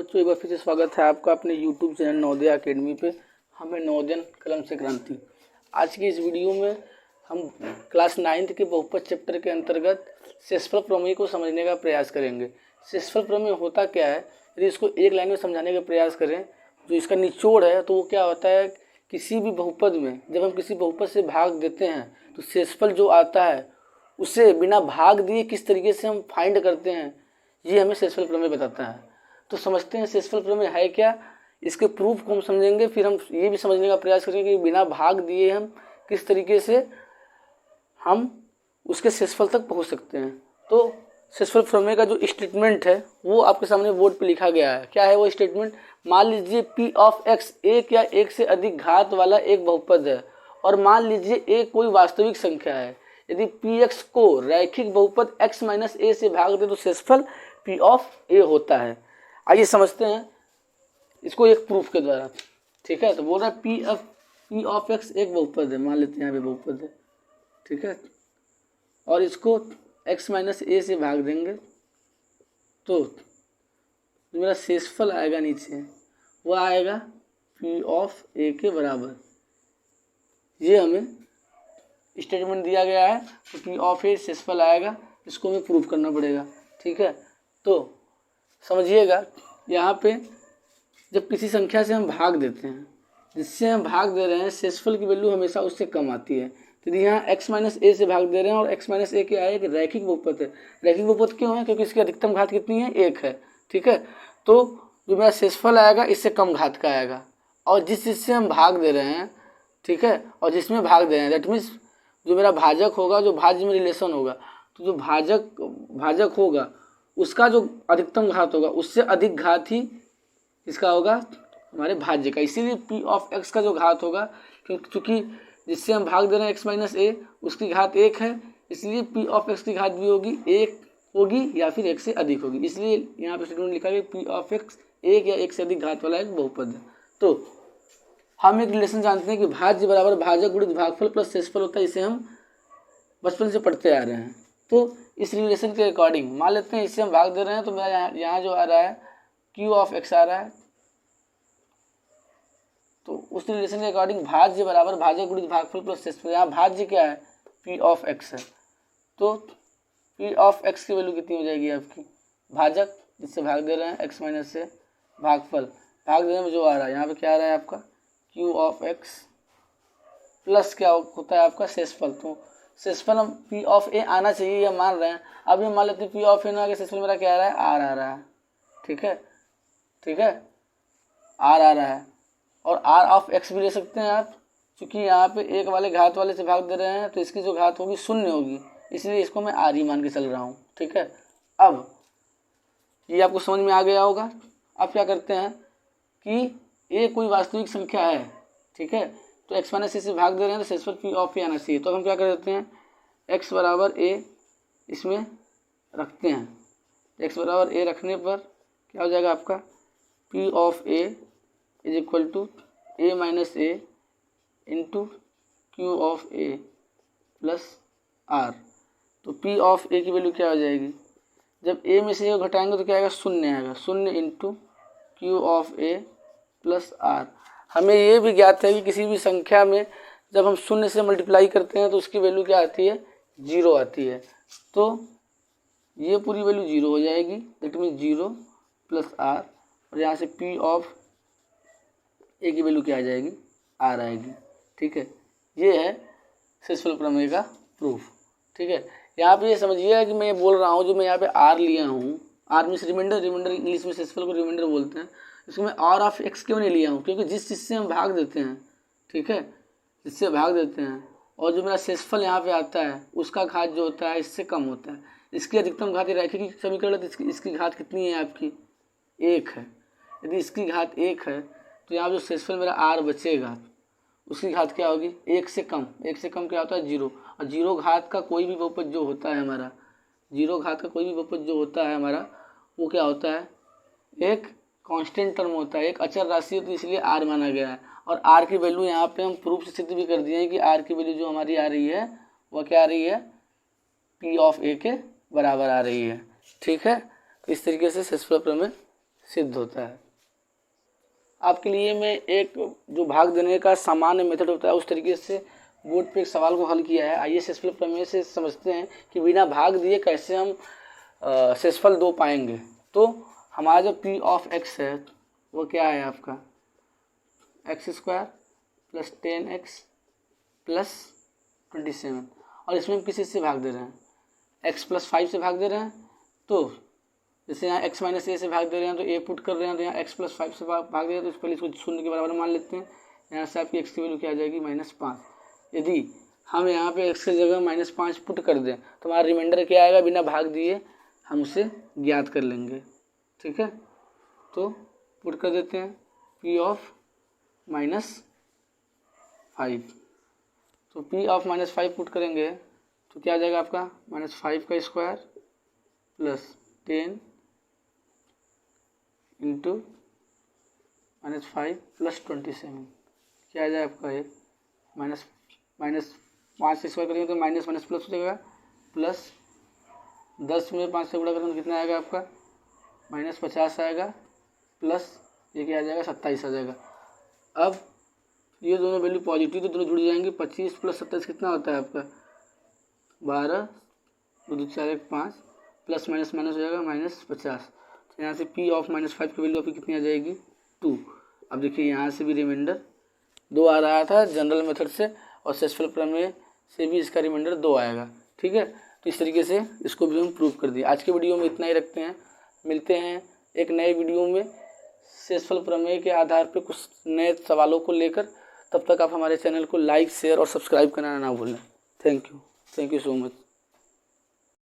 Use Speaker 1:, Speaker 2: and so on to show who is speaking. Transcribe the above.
Speaker 1: बच्चों, एक बार फिर से स्वागत है आपका अपने YouTube चैनल नवोदय अकेडमी पे। हमें नवोदय कलम से क्रांति। आज की इस वीडियो में हम क्लास 9th के बहुपद चैप्टर के अंतर्गत शेषफल प्रमेय को समझने का प्रयास करेंगे। शेषफल प्रमेय होता क्या है, यदि इसको एक लाइन में समझाने का प्रयास करें जो इसका निचोड़ है, तो वो क्या होता है, किसी भी बहुपद में जब हम किसी बहुपद से भाग देते हैं तो शेषफल जो आता है उसे बिना भाग दिए किस तरीके से हम फाइंड करते हैं, ये हमें शेषफल प्रमेय बताता है। तो समझते हैं शेषफल प्रमेय है क्या, इसके प्रूफ को हम समझेंगे। फिर हम ये भी समझने का प्रयास करेंगे कि बिना भाग दिए हम किस तरीके से हम उसके शेषफल तक पहुंच सकते हैं। तो शेषफल प्रमेय का जो स्टेटमेंट है वो आपके सामने बोर्ड पे लिखा गया है। क्या है वो स्टेटमेंट? मान लीजिए P ऑफ x एक या एक से अधिक घात वाला एक बहुपद है और मान लीजिए a कोई वास्तविक संख्या है। यदि Px को रैखिक बहुपद x माइनस a से भाग दे तो शेषफल P ऑफ a होता है। आइए समझते हैं इसको एक प्रूफ के द्वारा। ठीक है, तो बोल रहा है P ऑफ x एक बहुपद है, मान लेते हैं यहाँ पे बहुपद है। ठीक है, और इसको x माइनस a से भाग देंगे तो जो मेरा शेषफल आएगा नीचे वो आएगा P ऑफ a के बराबर। ये हमें स्टेटमेंट दिया गया है, तो P ऑफ a शेषफल आएगा, इसको हमें प्रूफ करना पड़ेगा। ठीक है, तो समझिएगा यहाँ पे जब किसी संख्या से हम भाग देते हैं, जिससे हम भाग दे रहे हैं, शेषफल की वैल्यू हमेशा उससे कम आती है। तो यहाँ x माइनस a से भाग दे रहे हैं और x माइनस a क्या है, कि रैखिक बहुपद है। रैखिक बहुपद क्यों है? क्योंकि इसकी अधिकतम घात कितनी है, 1 है। ठीक है, तो जो मेरा शेषफल आएगा इससे कम घात का आएगा, और जिस चीज़ से हम भाग दे रहे हैं, ठीक है, और जिसमें भाग दे रहे हैं, दैट मीन्स जो मेरा भाजक होगा, जो भाज्य में रिलेशन होगा, तो जो भाजक होगा उसका जो अधिकतम घात होगा उससे अधिक घात ही इसका होगा हमारे भाज्य का। इसीलिए P ऑफ x का जो घात होगा, क्योंकि जिससे हम भाग दे रहे हैं x माइनस a, उसकी घात 1 है, इसलिए P ऑफ x की घात भी होगी 1 होगी या फिर 1 से अधिक होगी। इसलिए यहाँ पे स्टेटमेंट लिखा गया P ऑफ x 1 या 1 से अधिक घात वाला एक बहुपद है। तो हम एक रिलेशन जानते हैं कि भाज्य बराबर भाजक गुणित भागफल प्लस शेषफल होता है। इसे हम बचपन से पढ़ते आ रहे हैं। तो इस रिलेशन के अकॉर्डिंग मान लेते हैं इससे हम भाग दे रहे हैं, तो मेरा यहाँ जो आ रहा है Q ऑफ x आ रहा है। तो उस रिलेशन के अकॉर्डिंग भाज्य बराबर भाजक गुणित भागफल प्लस शेषफल। यहाँ भाज्य क्या है, P ऑफ x है, तो P ऑफ x की वैल्यू कितनी हो जाएगी आपकी, भाजक जिससे भाग दे रहे हैं x माइनस से, भागफल भाग देने में जो आ रहा है यहाँ पे क्या आ रहा है आपका Q ऑफ x प्लस क्या होता है आपका शेषफल। तो शेषफल हम P ऑफ a आना चाहिए ये मान रहे हैं। अब ये मान लेते हैं P ऑफ a ना आगे शेषफल मेरा क्या आ रहा है, R आ रहा है। ठीक है, R आ रहा है, और R ऑफ x भी ले सकते हैं आप, क्योंकि यहाँ पे एक वाले घात वाले से भाग दे रहे हैं तो इसकी जो घात होगी 0 होगी, इसलिए इसको मैं R ही मान के चल रहा हूँ। ठीक है, अब ये आपको समझ में आ गया होगा। अब क्या करते हैं कि a कोई वास्तविक संख्या है, ठीक है, तो x माइनस a से भाग दे रहे हैं तो शेषफल P ऑफ a आना चाहिए। तो हम क्या कर देते हैं, x बराबर a इसमें रखते हैं। x बराबर a रखने पर क्या हो जाएगा आपका, P of a is equal to a minus a into Q of a plus R। तो P ऑफ a की वैल्यू क्या हो जाएगी, जब a में से a घटाएंगे तो क्या आएगा, 0 आएगा, 0 into Q of a plus R। हमें ये भी ज्ञात है कि किसी भी संख्या में जब हम 0 से मल्टीप्लाई करते हैं तो उसकी वैल्यू क्या आती है, 0 आती है। तो ये पूरी वैल्यू 0 हो जाएगी, दैट मीन 0 प्लस R, और यहाँ से P ऑफ a की वैल्यू क्या आ जाएगी, R आएगी। ठीक है, ये है शेषफल प्रमेय का प्रूफ। ठीक है, यहाँ पे ये समझिएगा कि मैं ये बोल रहा हूँ, जो मैं यहाँ पे R लिया हूँ, R मीन्स रिमाइंडर इंग्लिश में शेषफल को रिमाइंडर बोलते हैं। इसको मैं R ऑफ x क्यों नहीं लिया हूँ, क्योंकि जिस चीज़ से हम भाग देते हैं, ठीक है, जिससे भाग देते हैं, और जो मेरा शेषफल यहाँ पे आता है उसका घात जो होता है इससे कम होता है। इसकी अधिकतम घात रैखिक समीकरण है, तो इसकी घात कितनी है आपकी, 1 है। यदि इसकी घात 1 है तो यहाँ जो शेषफल मेरा R बचेगा उसकी घात क्या होगी, 1 से कम। 1 से कम क्या होता है, 0। और 0 घात का कोई भी बहुपद जो होता है हमारा, 0 घात का कोई भी बहुपद जो होता है हमारा, वो क्या होता है, एक कांस्टेंट टर्म होता है, एक अचर राशि है, तो इसलिए R माना गया है। और R की वैल्यू यहाँ पे हम प्रूफ से सिद्ध भी कर दिए हैं कि R की वैल्यू जो हमारी आ रही है वह क्या आ रही है, P ऑफ a के बराबर आ रही है। ठीक है, तो इस तरीके से शेषफल प्रमेय सिद्ध होता है। आपके लिए मैं एक जो भाग देने का सामान्य मेथड होता है उस तरीके से बोर्ड पे एक सवाल को हल किया है। आइए शेषफल प्रमेय से समझते हैं कि बिना भाग दिए कैसे हम शेषफल 2 पाएंगे। तो हमारा जो p ऑफ x है वो क्या है आपका x² प्लस 10x प्लस 27, और इसमें हम किसी से भाग दे रहे हैं x प्लस 5 से भाग दे रहे हैं। तो जैसे यहाँ x माइनस ए से भाग दे रहे हैं तो a पुट कर रहे हैं, तो यहाँ x प्लस 5 से भाग दे रहे हैं तो पहले इसको शून्य के बराबर मान लेते हैं। यहाँ से आपकी x की वैल्यू क्या आ जाएगी -5। यदि हम यहाँ पे x की जगह -5 पुट कर दें तो हमारा रिमाइंडर क्या आएगा, बिना भाग दिए हम उसे ज्ञात कर लेंगे। ठीक है, तो पुट कर देते हैं p ऑफ -5। तो p ऑफ -5 पुट करेंगे तो क्या आ जाएगा आपका -5 का स्क्वायर प्लस 10 इंटू -5 प्लस 27, क्या आ जाएगा आपका एक -5 से स्क्वायर करेंगे तो माइनस माइनस प्लस हो जाएगा, प्लस 10 में 5 से गुणा करेंगे तो कितना आएगा आपका -50 आएगा, प्लस ये क्या आ जाएगा 27 आ जाएगा। अब ये दोनों वैल्यू पॉजिटिव तो दोनों जुड़ जाएंगे। 25 प्लस 27 कितना होता है आपका 12, 2 4 1 5, प्लस माइनस माइनस हो जाएगा -50। तो यहाँ से p ऑफ -5 की वैल्यू आपकी कितनी आ जाएगी 2। अब देखिए यहाँ से भी रिमाइंडर 2 आ रहा था जनरल मेथड से, और शेषफल प्रमेय से भी इसका रिमाइंडर 2 आएगा। ठीक है, तो इस तरीके से इसको भी हम प्रूव कर दिए। आज के वीडियो में इतना ही रखते हैं, मिलते हैं एक नए वीडियो में शेषफल प्रमेय के आधार पर कुछ नए सवालों को लेकर। तब तक आप हमारे चैनल को लाइक शेयर और सब्सक्राइब करना ना भूलें। Thank you so much.